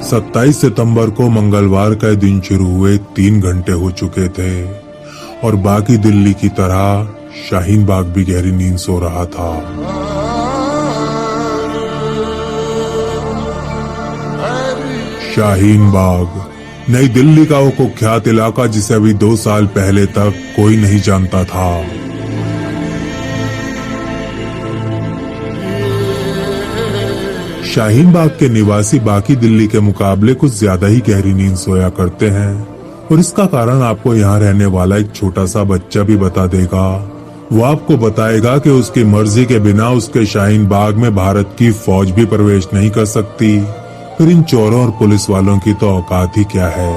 27 सितंबर को मंगलवार का दिन शुरू हुए 3 घंटे हो चुके थे और बाकी दिल्ली की तरह शाहीन बाग भी गहरी नींद सो रहा था। शाहीन बाग नई दिल्ली का वो कुख्यात इलाका जिसे अभी 2 साल पहले तक कोई नहीं जानता था। शाहीन बाग के निवासी बाकी दिल्ली के मुकाबले कुछ ज्यादा ही गहरी नींद सोया करते हैं और इसका कारण आपको यहाँ रहने वाला एक छोटा सा बच्चा भी बता देगा। वो आपको बताएगा कि उसकी मर्जी के बिना उसके शाहीन बाग में भारत की फौज भी प्रवेश नहीं कर सकती। फिर इन चोरों और पुलिस वालों की तो औकात ही क्या है।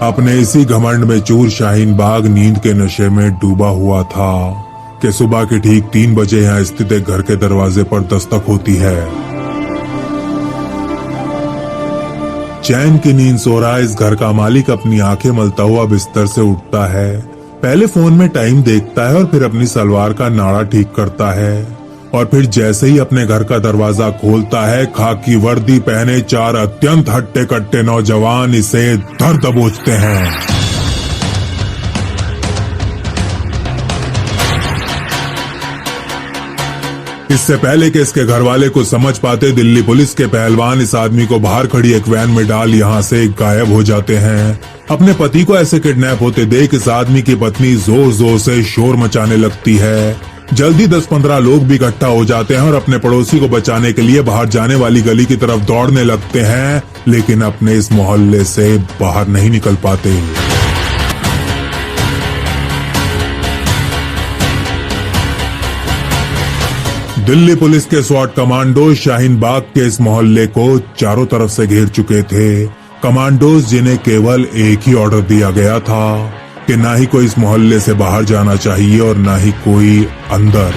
अपने इसी घमंड में चूर शाहीन बाग नींद के नशे में डूबा हुआ था कि सुबह के ठीक 3 बजे यहाँ स्थित एक घर के दरवाजे पर दस्तक होती है। चैन की नींद सो रहा इस घर का मालिक अपनी आंखें मलता हुआ बिस्तर से उठता है। पहले फोन में टाइम देखता है और फिर अपनी सलवार का नाड़ा ठीक करता है और फिर जैसे ही अपने घर का दरवाजा खोलता है, खाकी वर्दी पहने 4 अत्यंत हट्टे कट्टे नौजवान इसे धर दबोचते हैं। इससे पहले कि इसके घर वाले कुछ समझ पाते, दिल्ली पुलिस के पहलवान इस आदमी को बाहर खड़ी एक वैन में डाल यहाँ से गायब हो जाते हैं। अपने पति को ऐसे किडनैप होते देख इस आदमी की पत्नी जोर जोर से शोर मचाने लगती है। जल्दी 10-15 लोग भी इकट्ठा हो जाते हैं और अपने पड़ोसी को बचाने के लिए बाहर जाने वाली गली की तरफ दौड़ने लगते हैं, लेकिन अपने इस मोहल्ले से बाहर नहीं निकल पाते। दिल्ली पुलिस के स्वाट कमांडो शाहीन बाग के इस मोहल्ले को चारों तरफ से घेर चुके थे। कमांडोज जिन्हें केवल एक ही ऑर्डर दिया गया था कि ना ही कोई इस मोहल्ले से बाहर जाना चाहिए और ना ही कोई अंदर।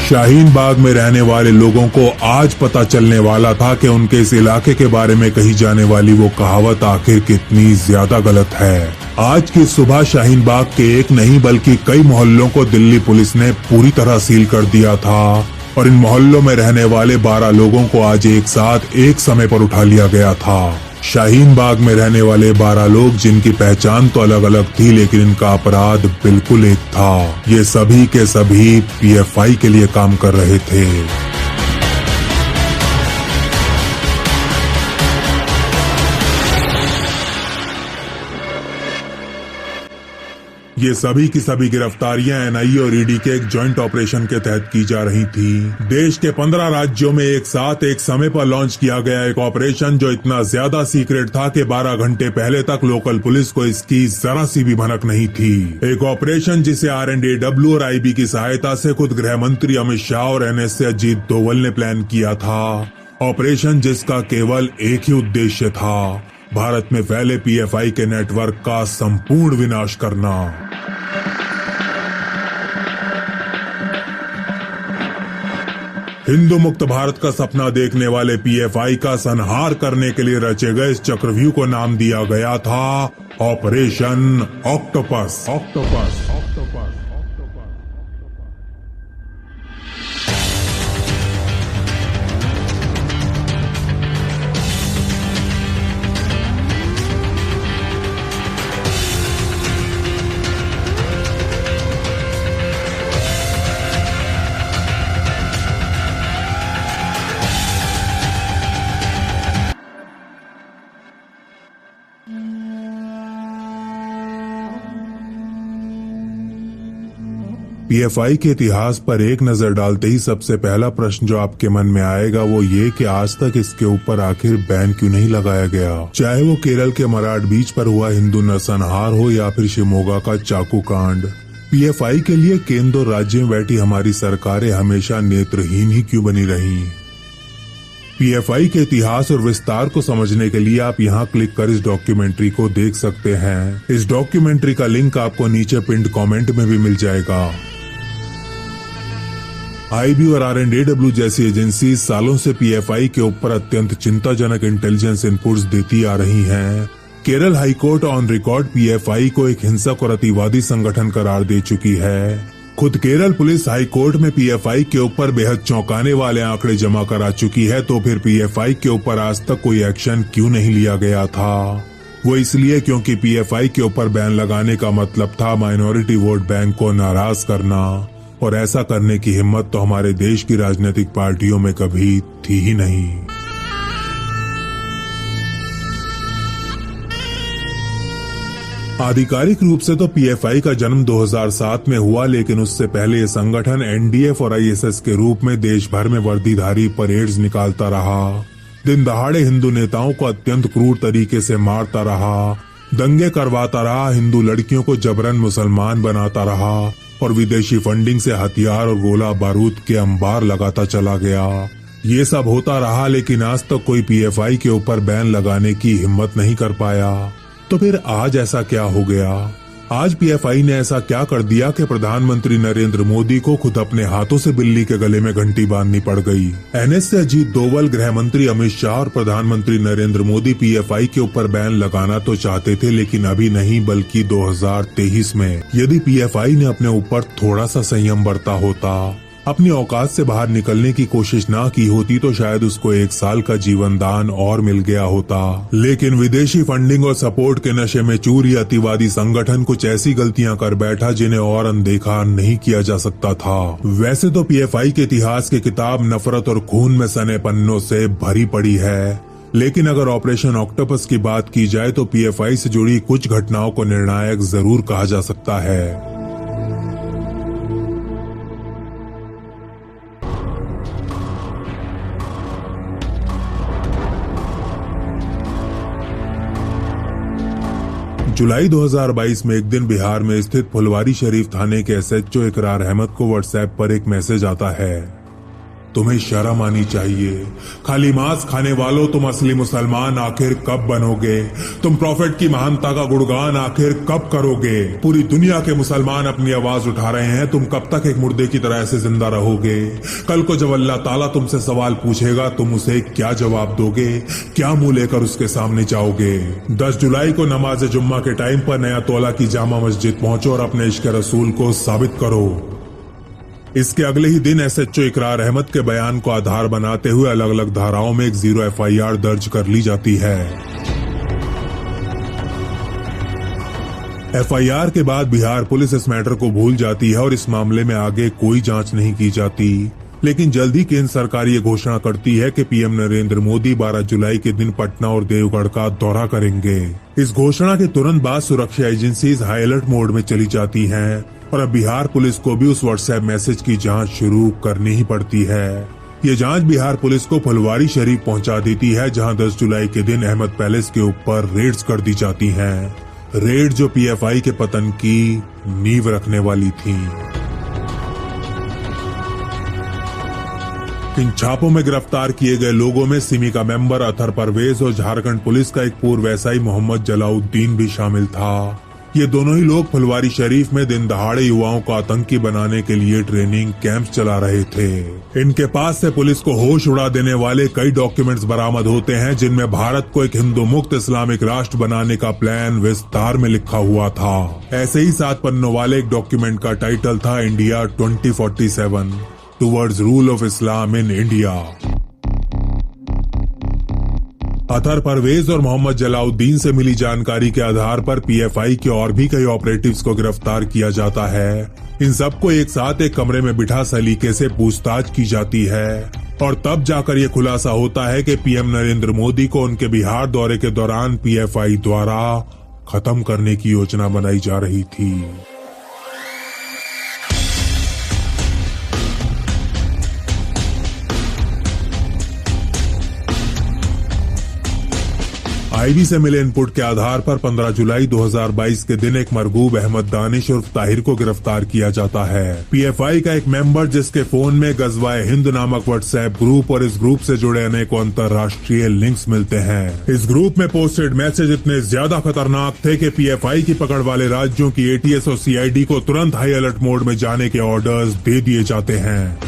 शाहीन बाग में रहने वाले लोगों को आज पता चलने वाला था कि उनके इस इलाके के बारे में कही जाने वाली वो कहावत आखिर कितनी ज्यादा गलत है। आज की सुबह शाहीन बाग के एक नहीं बल्कि कई मोहल्लों को दिल्ली पुलिस ने पूरी तरह सील कर दिया था और इन मोहल्लों में रहने वाले 12 लोगों को आज एक साथ एक समय पर उठा लिया गया था। शाहीन बाग में रहने वाले 12 लोग जिनकी पहचान तो अलग अलग थी, लेकिन इनका अपराध बिल्कुल एक था। ये सभी के सभी पीएफआई के लिए काम कर रहे थे। ये सभी की सभी गिरफ्तारियां एनआईए और ईडी के एक जॉइंट ऑपरेशन के तहत की जा रही थी। देश के 15 राज्यों में एक साथ एक समय पर लॉन्च किया गया एक ऑपरेशन जो इतना ज्यादा सीक्रेट था कि 12 घंटे पहले तक लोकल पुलिस को इसकी जरा सी भी भनक नहीं थी। एक ऑपरेशन जिसे RNDW और IB की सहायता से खुद गृह मंत्री अमित शाह और NSA अजीत डोवल ने प्लान किया था। ऑपरेशन जिसका केवल एक ही उद्देश्य था, भारत में फैले पीएफआई के नेटवर्क का संपूर्ण विनाश करना। हिंदू मुक्त भारत का सपना देखने वाले पीएफआई का संहार करने के लिए रचे गए इस चक्रव्यूह को नाम दिया गया था ऑपरेशन ऑक्टोपस। पीएफआई के इतिहास पर एक नजर डालते ही सबसे पहला प्रश्न जो आपके मन में आएगा वो ये कि आज तक इसके ऊपर आखिर बैन क्यों नहीं लगाया गया। चाहे वो केरल के मराठ बीच पर हुआ हिंदू नरसंहार हो या फिर शिमोगा का चाकू कांड, पीएफआई के लिए केंद्र और राज्य में बैठी हमारी सरकारें हमेशा नेत्रहीन ही क्यों बनी रही। पीएफआई के इतिहास और विस्तार को समझने के लिए आप यहाँ क्लिक कर इस डॉक्यूमेंट्री को देख सकते हैं। इस डॉक्यूमेंट्री का लिंक आपको नीचे पिंड कमेंट में भी मिल जाएगा। IB और RNDW जैसी एजेंसी सालों से पीएफआई के ऊपर अत्यंत चिंताजनक इंटेलिजेंस इनपुट्स देती आ रही हैं। Kerala high court on record PFI को एक हिंसक और अतिवादी संगठन करार दे चुकी है। खुद केरल पुलिस हाई कोर्ट में पीएफआई के ऊपर बेहद चौंकाने वाले आंकड़े जमा करा चुकी है, तो फिर पीएफआई के ऊपर आज तक कोई एक्शन क्यों नहीं लिया गया था? वो इसलिए क्योंकि पीएफआई के ऊपर बैन लगाने का मतलब था माइनॉरिटी वोट बैंक को नाराज करना, और ऐसा करने की हिम्मत तो हमारे देश की राजनीतिक पार्टियों में कभी थी ही नहीं। आधिकारिक रूप से तो पीएफआई का जन्म 2007 में हुआ, लेकिन उससे पहले ये संगठन एनडीएफ और आईएसएस के रूप में देश भर में वर्दीधारी परेड्स निकालता रहा, दिन दहाड़े हिंदू नेताओं को अत्यंत क्रूर तरीके से मारता रहा, दंगे करवाता रहा, हिंदू लड़कियों को जबरन मुसलमान बनाता रहा और विदेशी फंडिंग से हथियार और गोला बारूद के अंबार लगाता चला गया। ये सब होता रहा, लेकिन आज तक कोई पीएफआई के ऊपर बैन लगाने की हिम्मत नहीं कर पाया। तो फिर आज ऐसा क्या हो गया? आज पीएफआई ने ऐसा क्या कर दिया कि प्रधानमंत्री नरेंद्र मोदी को खुद अपने हाथों से बिल्ली के गले में घंटी बांधनी पड़ गई? एनएस से अजीत डोवल, गृह मंत्री अमित शाह और प्रधानमंत्री नरेंद्र मोदी पीएफआई के ऊपर बैन लगाना तो चाहते थे, लेकिन अभी नहीं बल्कि 2023 में। यदि पीएफआई ने अपने ऊपर थोड़ा सा संयम बरता होता, अपनी औकात से बाहर निकलने की कोशिश ना की होती, तो शायद उसको 1 साल का जीवन दान और मिल गया होता। लेकिन विदेशी फंडिंग और सपोर्ट के नशे में चूर ये अतिवादी संगठन कुछ ऐसी गलतियां कर बैठा जिन्हें और अनदेखा नहीं किया जा सकता था। वैसे तो पीएफआई के इतिहास की किताब नफरत और खून में सने पन्नों से भरी पड़ी है, लेकिन अगर ऑपरेशन ऑक्टोपस की बात की जाए तो पीएफआई से जुड़ी कुछ घटनाओं को निर्णायक जरूर कहा जा सकता है। जुलाई 2022 में एक दिन बिहार में स्थित फुलवारी शरीफ थाने के एसएचओ इकरार अहमद को व्हाट्सएप पर एक मैसेज आता है, तुम्हें शर्म आनी चाहिए, खाली मांस खाने वालों, तुम असली मुसलमान आखिर कब बनोगे? तुम प्रॉफिट की महानता का गुणगान आखिर कब करोगे? पूरी दुनिया के मुसलमान अपनी आवाज उठा रहे हैं, तुम कब तक एक मुर्दे की तरह ऐसे जिंदा रहोगे? कल को जब अल्लाह ताला तुमसे सवाल पूछेगा, तुम उसे क्या जवाब दोगे? क्या मुंह लेकर उसके सामने जाओगे? 10 जुलाई को नमाज जुम्मा के टाइम पर नया तौला की जामा मस्जिद पहुंचो और अपने इश्क रसूल को साबित करो। इसके अगले ही दिन एसएचओ इकरार अहमद के बयान को आधार बनाते हुए अलग अलग धाराओं में एक 0 एफआईआर दर्ज कर ली जाती है। एफआईआर के बाद बिहार पुलिस इस मैटर को भूल जाती है और इस मामले में आगे कोई जांच नहीं की जाती। लेकिन जल्द ही केंद्र सरकार ये घोषणा करती है कि पीएम नरेंद्र मोदी 12 जुलाई के दिन पटना और देवगढ़ का दौरा करेंगे। इस घोषणा के तुरंत बाद सुरक्षा एजेंसीज हाई अलर्ट मोड में चली जाती हैं और अब बिहार पुलिस को भी उस व्हाट्सएप मैसेज की जांच शुरू करनी ही पड़ती है। ये जांच बिहार पुलिस को फुलवारी शरीफ पहुंचा देती है, जहां 10 जुलाई के दिन अहमद पैलेस के ऊपर रेड्स कर दी जाती हैं। रेड जो पीएफआई के पतन की नींव रखने वाली थी। इन छापों में गिरफ्तार किए गए लोगों में सिमी का मेंबर अतर परवेज और झारखंड पुलिस का एक पूर्व एसआई मोहम्मद जलाउद्दीन भी शामिल था। ये दोनों ही लोग फुलवारी शरीफ में दिन दहाड़े युवाओं को आतंकी बनाने के लिए ट्रेनिंग कैंप्स चला रहे थे। इनके पास से पुलिस को होश उड़ा देने वाले कई डॉक्यूमेंट्स बरामद होते हैं, जिनमें भारत को एक हिंदू मुक्त इस्लामिक राष्ट्र बनाने का प्लान विस्तार में लिखा हुआ था। ऐसे ही 7 पन्नों वाले एक डॉक्यूमेंट का टाइटल था India 2047 towards rule of Islam in India. Athar Parvez और मोहम्मद जलाउद्दीन से मिली जानकारी के आधार पर पीएफआई के और भी कई ऑपरेटिव्स को गिरफ्तार किया जाता है। इन सबको एक साथ एक कमरे में बिठा सलीके से पूछताछ की जाती है और तब जाकर ये खुलासा होता है कि पीएम नरेंद्र मोदी को उनके बिहार दौरे के दौरान पीएफआई द्वारा खत्म करने की योजना बनाई जा रही थी। आईबी से मिले इनपुट के आधार पर 15 जुलाई 2022 के दिन एक मरगूब अहमद दानिश उर्फ ताहिर को गिरफ्तार किया जाता है। पीएफआई का एक मेंबर जिसके फोन में गजवाए हिंद नामक व्हाट्सएप ग्रुप और इस ग्रुप से जुड़े अनेकों अंतर्राष्ट्रीय लिंक्स मिलते हैं। इस ग्रुप में पोस्टेड मैसेज इतने ज्यादा खतरनाक थे कि पीएफआई की पकड़ वाले राज्यों की एटीएस और सीआईडी को तुरंत हाई अलर्ट मोड में जाने के ऑर्डर्स दे दिए जाते हैं।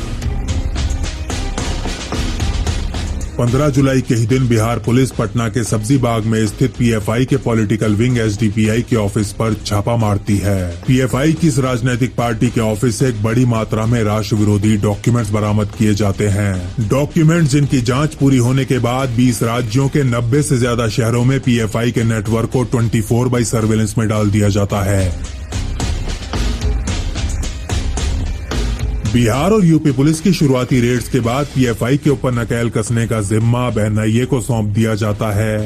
15 जुलाई के ही दिन बिहार पुलिस पटना के सब्जी बाग में स्थित पीएफआई के पॉलिटिकल विंग एसडीपीआई के ऑफिस पर छापा मारती है। पीएफआई की इस राजनीतिक पार्टी के ऑफिस से एक बड़ी मात्रा में राष्ट्र विरोधी डॉक्यूमेंट्स बरामद किए जाते हैं। डॉक्यूमेंट जिनकी जांच पूरी होने के बाद 20 राज्यों के 90 से ज्यादा शहरों में पीएफआई के नेटवर्क को 24/7 सर्विलेंस में डाल दिया जाता है। बिहार और यूपी पुलिस की शुरुआती रेड्स के बाद पीएफआई के ऊपर नकेल कसने का जिम्मा एनआईए को सौंप दिया जाता है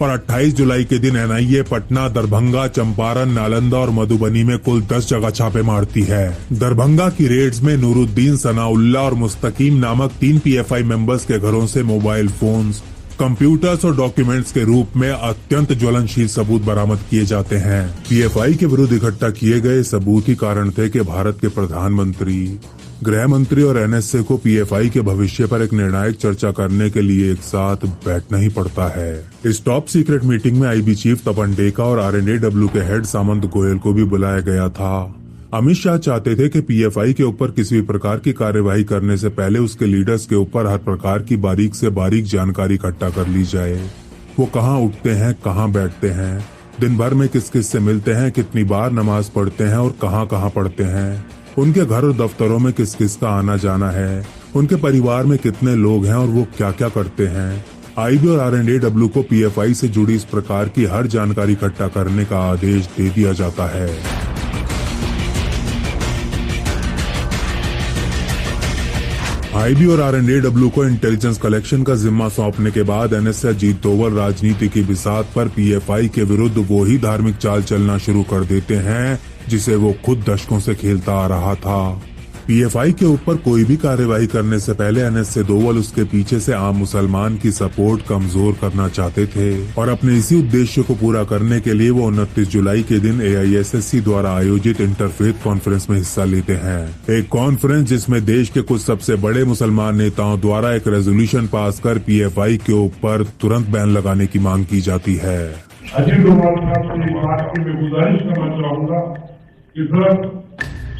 और 28 जुलाई के दिन एनआईए पटना, दरभंगा, चंपारण, नालंदा और मधुबनी में कुल 10 जगह छापे मारती है। दरभंगा की रेड्स में नूरुद्दीन, सनाउल्लाह और मुस्तकीम नामक 3 पीएफआई मेंबर्स के घरों से मोबाइल फोन्स, कंप्यूटर्स और डॉक्यूमेंट्स के रूप में अत्यंत ज्वलनशील सबूत बरामद किए जाते हैं। पीएफआई के विरुद्ध इकट्ठा किए गए सबूत ही कारण थे कि भारत के प्रधानमंत्री, गृह मंत्री और एनएसए को पीएफआई के भविष्य पर एक निर्णायक चर्चा करने के लिए एक साथ बैठना ही पड़ता है। इस टॉप सीक्रेट मीटिंग में आईबी चीफ तपन डेका और आरएनएडब्ल्यू के हेड सामंत गोयल को भी बुलाया गया था। अमित शाह चाहते थे कि पीएफआई के ऊपर किसी भी प्रकार की कार्यवाही करने से पहले उसके लीडर्स के ऊपर हर प्रकार की बारीक से बारीक जानकारी इकट्ठा कर ली जाए। वो कहाँ उठते हैं, कहाँ बैठते हैं, दिन भर में किस किस से मिलते हैं, कितनी बार नमाज पढ़ते हैं और कहाँ कहाँ पढ़ते हैं, उनके घर और दफ्तरों में किस किस का आना जाना है, उनके परिवार में कितने लोग हैं और वो क्या क्या करते हैं। आईबी और आरएनएडब्ल्यू को पीएफआई से जुड़ी इस प्रकार की हर जानकारी इकट्ठा करने का आदेश दे दिया जाता है। आईबी और आरएनएडब्ल्यू को इंटेलिजेंस कलेक्शन का जिम्मा सौंपने के बाद एनएसए अजीत डोवल राजनीति की बिसात पर पीएफआई के विरुद्ध वो ही धार्मिक चाल चलना शुरू कर देते हैं जिसे वो खुद दशकों से खेलता आ रहा था। पीएफआई के ऊपर कोई भी कार्यवाही करने से पहले एनएसए डोवल उसके पीछे से आम मुसलमान की सपोर्ट कमजोर करना चाहते थे और अपने इसी उद्देश्य को पूरा करने के लिए वो 29 जुलाई के दिन एआईएसएससी द्वारा आयोजित इंटरफेथ कॉन्फ्रेंस में हिस्सा लेते हैं। एक कॉन्फ्रेंस जिसमें देश के कुछ सबसे बड़े मुसलमान नेताओं द्वारा एक रेजोल्यूशन पास कर पीएफआई के ऊपर तुरंत बैन लगाने की मांग की जाती है। अजीत डोभाल साहब से इस बात की मैं गुजारिश करना चाहूंगा कि सर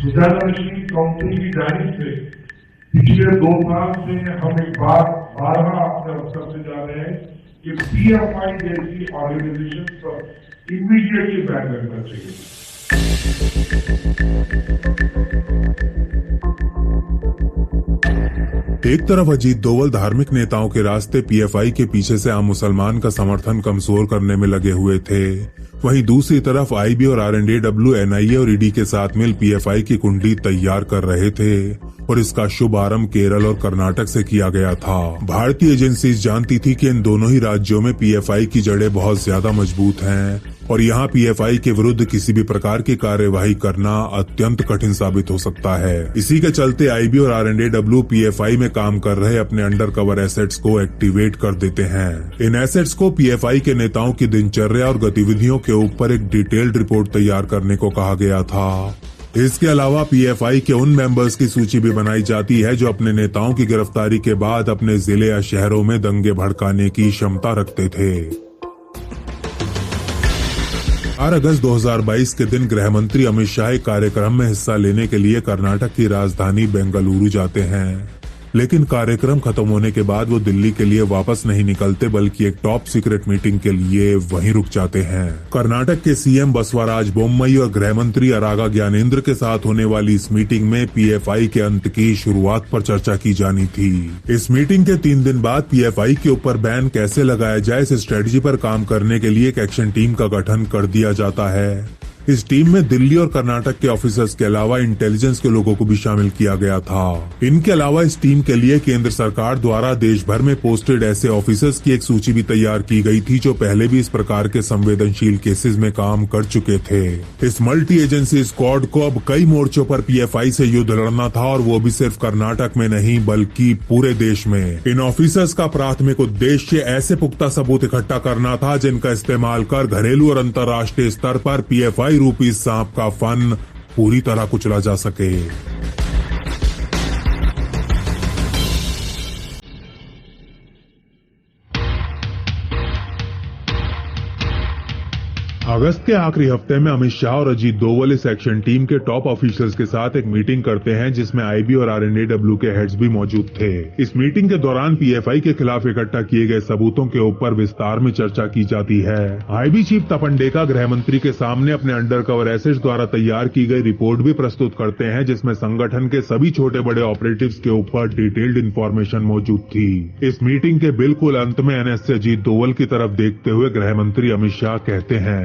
सुजानशील काउंसिल की जानिब से पिछले 2 साल से हम एक बात बारहा आपके अवसर से जा रहे हैं कि पीएफआई जैसी ऑर्गेनाइजेशन पर इमीडिएटली बैन करना चाहिए। एक तरफ अजीत डोवल धार्मिक नेताओं के रास्ते पीएफआई के पीछे से आम मुसलमान का समर्थन कमजोर करने में लगे हुए थे, वहीं दूसरी तरफ आईबी और आरएनएडब्ल्यू, एनआईए और ईडी के साथ मिल पीएफआई की कुंडली तैयार कर रहे थे और इसका शुभ आरंभ केरल और कर्नाटक से किया गया था। भारतीय एजेंसीज जानती थी कि इन दोनों ही राज्यों में पीएफआई की जड़ें बहुत ज्यादा मजबूत हैं और यहाँ पीएफआई के विरुद्ध किसी भी प्रकार की कार्यवाही करना अत्यंत कठिन साबित हो सकता है। इसी के चलते आईबी और आरएनएडब्ल्यू पीएफआई में काम कर रहे अपने अंडर कवर एसेट्स को एक्टिवेट कर देते हैं। इन एसेट्स को पीएफआई के नेताओं की दिनचर्या और गतिविधियों के ऊपर एक डिटेल्ड रिपोर्ट तैयार करने को कहा गया था। इसके अलावा पीएफआई के उन मेंबर्स की सूची भी बनाई जाती है जो अपने नेताओं की गिरफ्तारी के बाद अपने जिले या शहरों में दंगे भड़काने की क्षमता रखते थे। 4 अगस्त 2022 के दिन गृह मंत्री अमित शाह एक कार्यक्रम में हिस्सा लेने के लिए कर्नाटक की राजधानी बेंगलुरु जाते हैं, लेकिन कार्यक्रम खत्म होने के बाद वो दिल्ली के लिए वापस नहीं निकलते बल्कि एक टॉप सीक्रेट मीटिंग के लिए वहीं रुक जाते हैं। कर्नाटक के सीएम बसवराज बोम्मई और गृह मंत्री अरागा ज्ञानेंद्र के साथ होने वाली इस मीटिंग में पीएफआई के अंत की शुरुआत पर चर्चा की जानी थी। इस मीटिंग के 3 दिन बाद पीएफआई के ऊपर बैन कैसे लगाया जाए इस स्ट्रेटजी पर काम करने के लिए एक एक्शन टीम का गठन कर दिया जाता है। इस टीम में दिल्ली और कर्नाटक के ऑफिसर्स के अलावा इंटेलिजेंस के लोगों को भी शामिल किया गया था। इनके अलावा इस टीम के लिए केंद्र सरकार द्वारा देश भर में पोस्टेड ऐसे ऑफिसर्स की एक सूची भी तैयार की गई थी जो पहले भी इस प्रकार के संवेदनशील केसेस में काम कर चुके थे। इस मल्टी एजेंसी स्क्वाड को अब कई मोर्चों पर पीएफआई से युद्ध लड़ना था और वो भी सिर्फ कर्नाटक में नहीं बल्कि पूरे देश में। इन ऑफिसर्स का प्राथमिक उद्देश्य ऐसे पुख्ता सबूत इकट्ठा करना था जिनका इस्तेमाल कर घरेलू और अंतर्राष्ट्रीय स्तर पर पीएफआई रूपी सांप का फन पूरी तरह कुचला जा सके। अगस्त के आखिरी हफ्ते में अमित शाह और अजीत डोवल इस एक्शन टीम के टॉप ऑफिसर्स के साथ एक मीटिंग करते हैं जिसमें आईबी और आरएनएडब्ल्यू के हेड्स भी मौजूद थे। इस मीटिंग के दौरान पीएफआई के खिलाफ इकट्ठा किए गए सबूतों के ऊपर विस्तार में चर्चा की जाती है। आईबी चीफ तपन डेका गृह मंत्री के सामने अपने अंडरकवर एसेट्स द्वारा तैयार की गई रिपोर्ट भी प्रस्तुत करते हैं जिसमें संगठन के सभी छोटे बड़े ऑपरेटिव्स के ऊपर डिटेल्ड इन्फॉर्मेशन मौजूद थी। इस मीटिंग के बिल्कुल अंत में एनएसए अजीत डोवल की तरफ देखते हुए गृह मंत्री अमित शाह कहते हैं,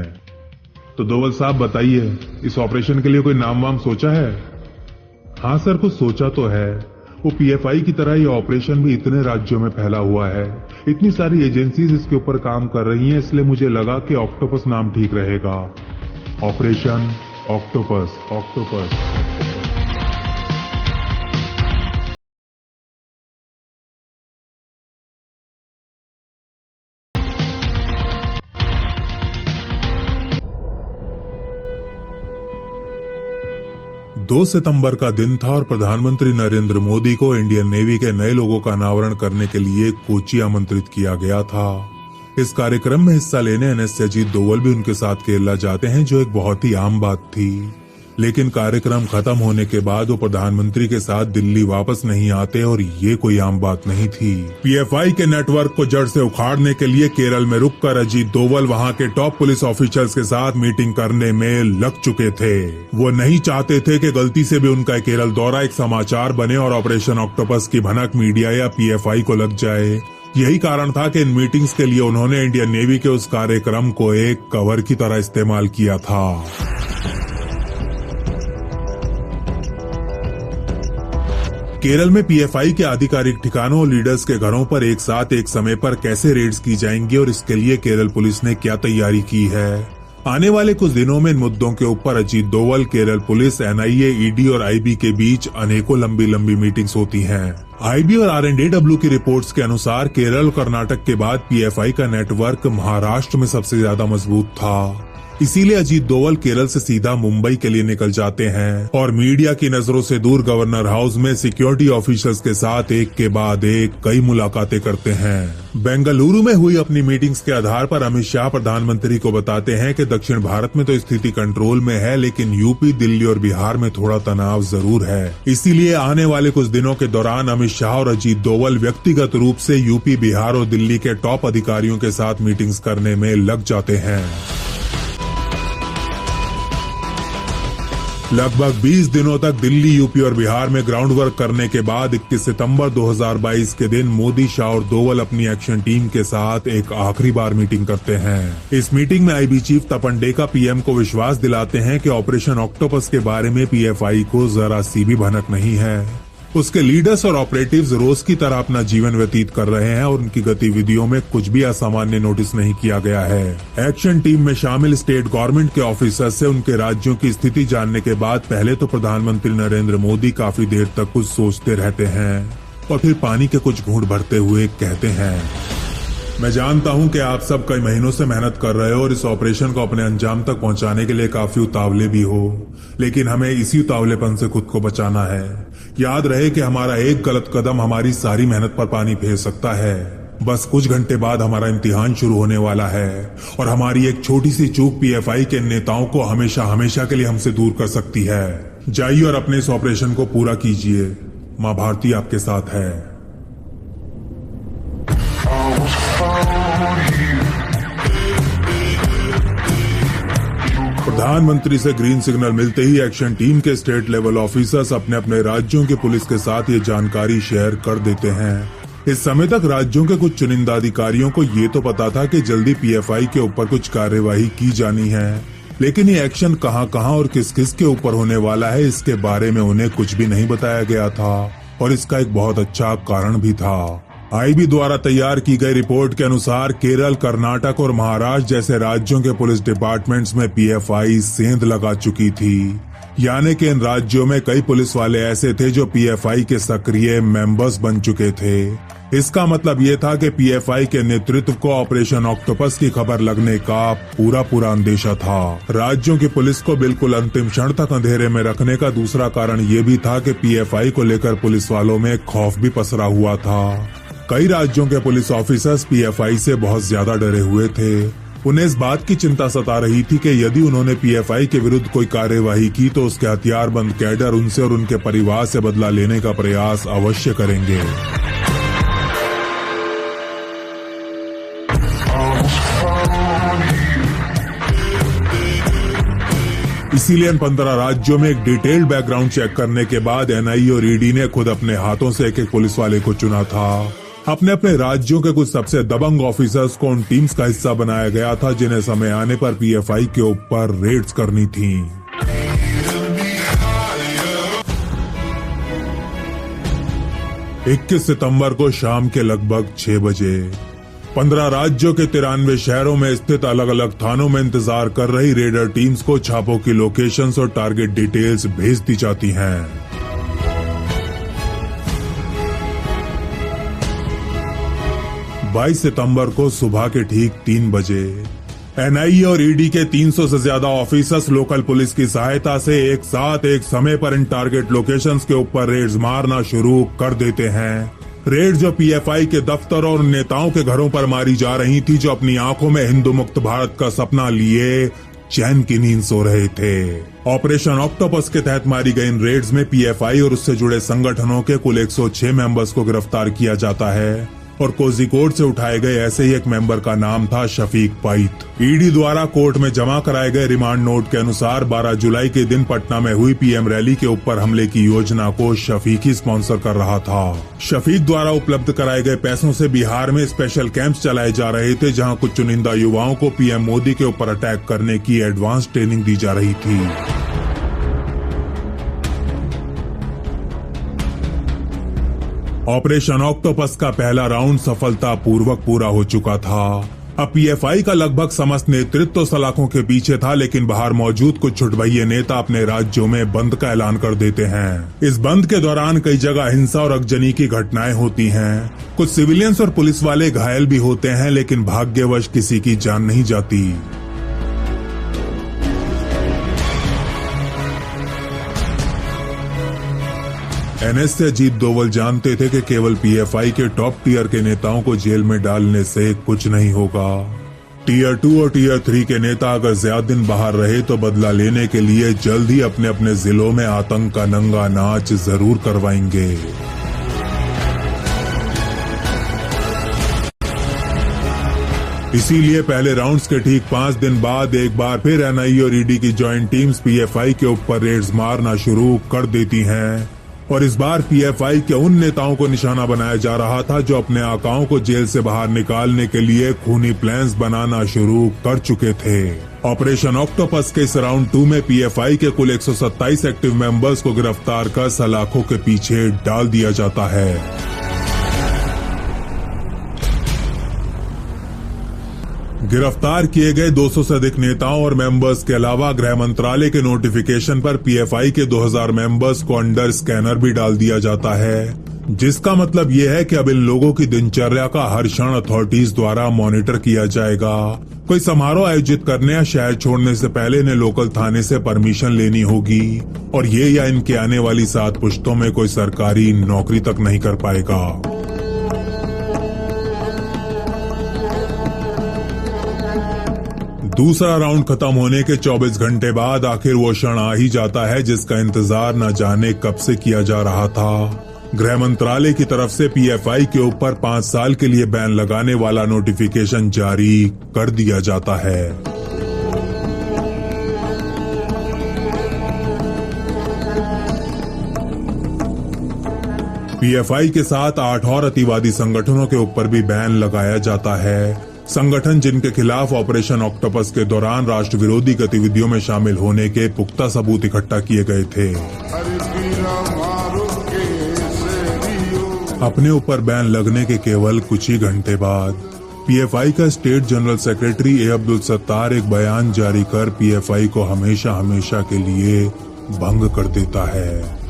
तो डोवल साहब बताइए, इस ऑपरेशन के लिए कोई नाम वाम सोचा है? हाँ सर, कुछ सोचा तो है। वो पीएफआई की तरह ये ऑपरेशन भी इतने राज्यों में फैला हुआ है, इतनी सारी एजेंसीज इसके ऊपर काम कर रही हैं, इसलिए मुझे लगा कि ऑक्टोपस नाम ठीक रहेगा। Operation octopus. ऑक्टोपस 2 सितंबर का दिन था और प्रधानमंत्री नरेंद्र मोदी को इंडियन नेवी के नए लोगों का अनावरण करने के लिए कोची आमंत्रित किया गया था। इस कार्यक्रम में हिस्सा लेने एनएसए अजीत डोवल भी उनके साथ केरला जाते हैं, जो एक बहुत ही आम बात थी। लेकिन कार्यक्रम खत्म होने के बाद वो प्रधानमंत्री के साथ दिल्ली वापस नहीं आते और ये कोई आम बात नहीं थी। पीएफआई के नेटवर्क को जड़ से उखाड़ने के लिए केरल में रुककर अजीत डोवल वहां के टॉप पुलिस ऑफिसर्स के साथ मीटिंग करने में लग चुके थे। वो नहीं चाहते थे कि गलती से भी उनका केरल दौरा एक समाचार बने और ऑपरेशन ऑक्टोपस की भनक मीडिया या पीएफआई को लग जाए। यही कारण था कि इन मीटिंग्स के लिए उन्होंने इंडियन नेवी के उस कार्यक्रम को एक कवर की तरह इस्तेमाल किया था। केरल में पीएफआई के आधिकारिक ठिकानों और लीडर्स के घरों पर एक साथ एक समय पर कैसे रेड्स की जाएंगी और इसके लिए केरल पुलिस ने क्या तैयारी की है। आने वाले कुछ दिनों में इन मुद्दों के ऊपर Ajit Doval, Kerala police, NIA, ED और आईबी के बीच अनेकों लंबी लंबी मीटिंग्स होती हैं। आईबी और आरएनएडब्ल्यू की रिपोर्ट्स के अनुसार केरल और कर्नाटक के बाद पीएफआई का नेटवर्क महाराष्ट्र में सबसे ज्यादा मजबूत था। इसीलिए अजीत डोवल केरल से सीधा मुंबई के लिए निकल जाते हैं और मीडिया की नजरों से दूर गवर्नर हाउस में सिक्योरिटी ऑफिसर्स के साथ एक के बाद एक कई मुलाकातें करते हैं। बेंगलुरु में हुई अपनी मीटिंग्स के आधार पर अमित शाह प्रधानमंत्री को बताते हैं कि दक्षिण भारत में तो स्थिति कंट्रोल में है, लेकिन यूपी, दिल्ली और बिहार में थोड़ा तनाव जरूर है। इसीलिए आने वाले कुछ दिनों के दौरान अमित शाह और अजीत डोवल व्यक्तिगत रूप से यूपी, बिहार और दिल्ली के टॉप अधिकारियों के साथ मीटिंग्स करने में लग जाते हैं। लगभग 20 दिनों तक दिल्ली, यूपी और बिहार में ग्राउंड वर्क करने के बाद 21 सितंबर 2022 के दिन मोदी, शाह और डोवल अपनी एक्शन टीम के साथ एक आखिरी बार मीटिंग करते हैं। इस मीटिंग में आईबी चीफ तपन डेका पीएम को विश्वास दिलाते हैं कि ऑपरेशन ऑक्टोपस के बारे में पीएफआई को जरा सी भी भनक नहीं है। उसके लीडर्स और ऑपरेटिव्स रोज की तरह अपना जीवन व्यतीत कर रहे हैं और उनकी गतिविधियों में कुछ भी असामान्य नोटिस नहीं किया गया है। एक्शन टीम में शामिल स्टेट गवर्नमेंट के ऑफिसर्स से उनके राज्यों की स्थिति जानने के बाद पहले तो प्रधानमंत्री नरेंद्र मोदी काफी देर तक कुछ सोचते रहते हैं और फिर पानी के कुछ घूंट भरते हुए कहते हैं, मैं जानता हूं कि आप सब कई महीनों से मेहनत कर रहे हो और इस ऑपरेशन को अपने अंजाम तक पहुंचाने के लिए काफी उतावले भी हो, लेकिन हमें इसी उतावलेपन से खुद को बचाना है। याद रहे कि हमारा एक गलत कदम हमारी सारी मेहनत पर पानी फेर सकता है। बस कुछ घंटे बाद हमारा इम्तिहान शुरू होने वाला है और हमारी एक छोटी सी चूक पीएफआई के नेताओं को हमेशा हमेशा के लिए हमसे दूर कर सकती है। जाइए और अपने इस ऑपरेशन को पूरा कीजिए। माँ भारती आपके साथ है। प्रधानमंत्री से ग्रीन सिग्नल मिलते ही एक्शन टीम के स्टेट लेवल ऑफिसर्स अपने अपने राज्यों के पुलिस के साथ ये जानकारी शेयर कर देते हैं। इस समय तक राज्यों के कुछ चुनिंदा अधिकारियों को ये तो पता था कि जल्दी पीएफआई के ऊपर कुछ कार्यवाही की जानी है, लेकिन ये एक्शन कहां और किस किस के ऊपर होने वाला है इसके बारे में उन्हें कुछ भी नहीं बताया गया था और इसका एक बहुत अच्छा कारण भी था। आईबी द्वारा तैयार की गई रिपोर्ट के अनुसार केरल, कर्नाटक और महाराष्ट्र जैसे राज्यों के पुलिस डिपार्टमेंट्स में पीएफआई सेंध लगा चुकी थी। यानी कि इन राज्यों में कई पुलिस वाले ऐसे थे जो पीएफआई के सक्रिय मेंबर्स बन चुके थे। इसका मतलब ये था कि पीएफआई के नेतृत्व को ऑपरेशन ऑक्टोपस की खबर लगने का पूरा अंदेशा था। राज्यों की पुलिस को बिल्कुल अंतिम क्षण तक अंधेरे में रखने का दूसरा कारण ये भी था कि पीएफआई को लेकर पुलिस वालों में खौफ भी पसरा हुआ था। कई राज्यों के पुलिस ऑफिसर्स पीएफआई से बहुत ज्यादा डरे हुए थे। उन्हें इस बात की चिंता सता रही थी कि यदि उन्होंने पीएफआई के विरुद्ध कोई कार्यवाही की तो उसके हथियारबंद कैडर उनसे और उनके परिवार से बदला लेने का प्रयास अवश्य करेंगे। इसीलिए इन 15 राज्यों में एक डिटेल्ड बैकग्राउंड चेक करने के बाद एनआईए और ईडी ने खुद अपने हाथों से एक एक पुलिस वाले को चुना था। अपने अपने राज्यों के कुछ सबसे दबंग ऑफिसर्स को उन टीम्स का हिस्सा बनाया गया था जिन्हें समय आने पर पीएफआई के ऊपर रेड्स करनी थी। इक्कीस सितंबर को शाम के लगभग 6 बजे 15 राज्यों के 93 शहरों में स्थित अलग अलग थानों में इंतजार कर रही रेडर टीम्स को छापों की लोकेशंस और टारगेट डिटेल्स भेज दी जाती हैं। 22 सितंबर को सुबह के ठीक 3 बजे एनआईए और ईडी के 300 से ज्यादा ऑफिसर्स लोकल पुलिस की सहायता से एक साथ एक समय पर इन टारगेट लोकेशंस के ऊपर रेड्स मारना शुरू कर देते हैं। रेड जो पीएफआई के दफ्तर और नेताओं के घरों पर मारी जा रही थी, जो अपनी आंखों में हिंदू मुक्त भारत का सपना लिए चैन की नींद सो रहे थे। ऑपरेशन ऑक्टोपस के तहत मारी गई इन रेड्स में पीएफआई और उससे जुड़े संगठनों के कुल 106 मेंबर्स को गिरफ्तार किया जाता है और कोझिकोड से उठाए गए ऐसे ही एक मेंबर का नाम था शफीक पाइत। ईडी द्वारा कोर्ट में जमा कराए गए रिमांड नोट के अनुसार 12 जुलाई के दिन पटना में हुई पीएम रैली के ऊपर हमले की योजना को शफीक ही स्पॉन्सर कर रहा था। शफीक द्वारा उपलब्ध कराए गए पैसों से बिहार में स्पेशल कैंप्स चलाए जा रहे थे, जहां कुछ चुनिंदा युवाओं को पीएम मोदी के ऊपर अटैक करने की एडवांस ट्रेनिंग दी जा रही थी। ऑपरेशन ऑक्टोपस का पहला राउंड सफलतापूर्वक पूरा हो चुका था। अब पीएफआई का लगभग समस्त नेतृत्व सलाखों के पीछे था, लेकिन बाहर मौजूद कुछ छुटभइये नेता अपने राज्यों में बंद का ऐलान कर देते हैं। इस बंद के दौरान कई जगह हिंसा और अगजनी की घटनाएं होती हैं। कुछ सिविलियंस और पुलिस वाले घायल भी होते हैं, लेकिन भाग्यवश किसी की जान नहीं जाती। एनएस से अजीत डोवल जानते थे कि केवल पीएफआई के टॉप टियर के नेताओं को जेल में डालने से कुछ नहीं होगा। टियर 2 और टियर 3 के नेता अगर ज्यादा दिन बाहर रहे तो बदला लेने के लिए जल्द ही अपने अपने जिलों में आतंक का नंगा नाच जरूर करवाएंगे। इसीलिए पहले राउंड्स के ठीक 5 दिन बाद एक बार फिर एनआईए और ईडी की ज्वाइंट टीम्स पीएफआई के ऊपर रेड्स मारना शुरू कर देती हैं। और इस बार पीएफआई के उन नेताओं को निशाना बनाया जा रहा था जो अपने आकाओं को जेल से बाहर निकालने के लिए खूनी प्लान्स बनाना शुरू कर चुके थे। ऑपरेशन ऑक्टोपस के इस राउंड 2 में पीएफआई के कुल 127 एक्टिव मेंबर्स को गिरफ्तार कर सलाखों के पीछे डाल दिया जाता है। गिरफ्तार किए गए 200 से अधिक नेताओं और मेंबर्स के अलावा गृह मंत्रालय के नोटिफिकेशन पर पीएफआई के 2000 मेंबर्स को अंडर स्कैनर भी डाल दिया जाता है, जिसका मतलब ये है कि अब इन लोगों की दिनचर्या का हर क्षण अथॉरिटीज द्वारा मॉनिटर किया जाएगा। कोई समारोह आयोजित करने या शहर छोड़ने से पहले इन्हें लोकल थाने से परमिशन लेनी होगी और ये या इनके आने वाली 7 पुश्तों में कोई सरकारी नौकरी तक नहीं कर पाएगा। दूसरा राउंड खत्म होने के 24 घंटे बाद आखिर वो क्षण आ ही जाता है जिसका इंतजार न जाने कब से किया जा रहा था। गृह मंत्रालय की तरफ से पीएफआई के ऊपर 5 साल के लिए बैन लगाने वाला नोटिफिकेशन जारी कर दिया जाता है। पीएफआई के साथ 8 और अतिवादी संगठनों के ऊपर भी बैन लगाया जाता है। संगठन जिनके खिलाफ ऑपरेशन ऑक्टोपस के दौरान राष्ट्र विरोधी गतिविधियों में शामिल होने के पुख्ता सबूत इकट्ठा किए गए थे। अपने ऊपर बैन लगने के केवल कुछ ही घंटे बाद पीएफआई का state general secretary A Abdul Sattar एक बयान जारी कर पीएफआई को हमेशा हमेशा के लिए भंग कर देता है।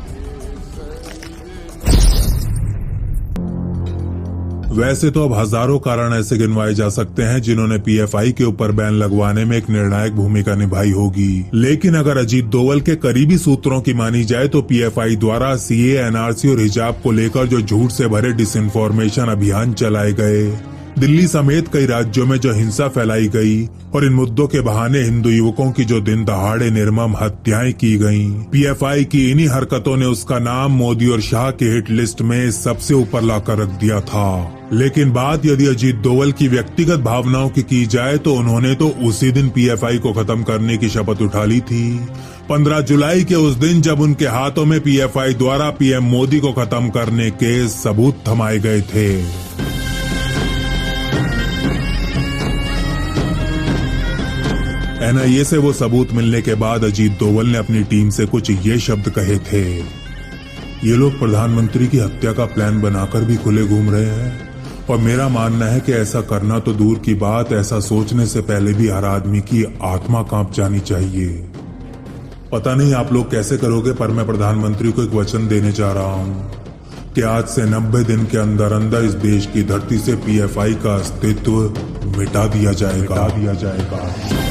वैसे तो अब हजारों कारण ऐसे गिनवाए जा सकते हैं जिन्होंने पीएफआई के ऊपर बैन लगवाने में एक निर्णायक भूमिका निभाई होगी, लेकिन अगर अजीत डोवल के करीबी सूत्रों की मानी जाए तो पीएफआई द्वारा सीए, एनआरसी और हिजाब को लेकर जो झूठ से भरे डिसइंफॉर्मेशन अभियान चलाए गए दिल्ली समेत कई राज्यों में जो हिंसा फैलाई गई और इन मुद्दों के बहाने हिंदू युवकों की जो दिन दहाड़े निर्मम हत्याएं की गईं, पीएफआई की इन्हीं हरकतों ने उसका नाम मोदी और शाह के हिट लिस्ट में सबसे ऊपर लाकर रख दिया था। लेकिन बात यदि अजीत डोवल की व्यक्तिगत भावनाओं की जाए तो उन्होंने तो उसी दिन पीएफआई को खत्म करने की शपथ उठा ली थी, 15 जुलाई के उस दिन जब उनके हाथों में पीएफआई द्वारा पीएम मोदी को खत्म करने के सबूत थमाए गए थे। एनआईए से वो सबूत मिलने के बाद अजीत डोवल ने अपनी टीम से कुछ ये शब्द कहे थे, ये लोग प्रधानमंत्री की हत्या का प्लान बनाकर भी खुले घूम रहे हैं और मेरा मानना है कि ऐसा करना तो दूर की बात, ऐसा सोचने से पहले भी हर आदमी की आत्मा कांप जानी चाहिए। पता नहीं आप लोग कैसे करोगे, पर मैं प्रधानमंत्री को एक वचन देने जा रहा हूं कि आज से 90 दिन के अंदर अंदर इस देश की धरती से पीएफआई का अस्तित्व मिटा दिया जाएगा।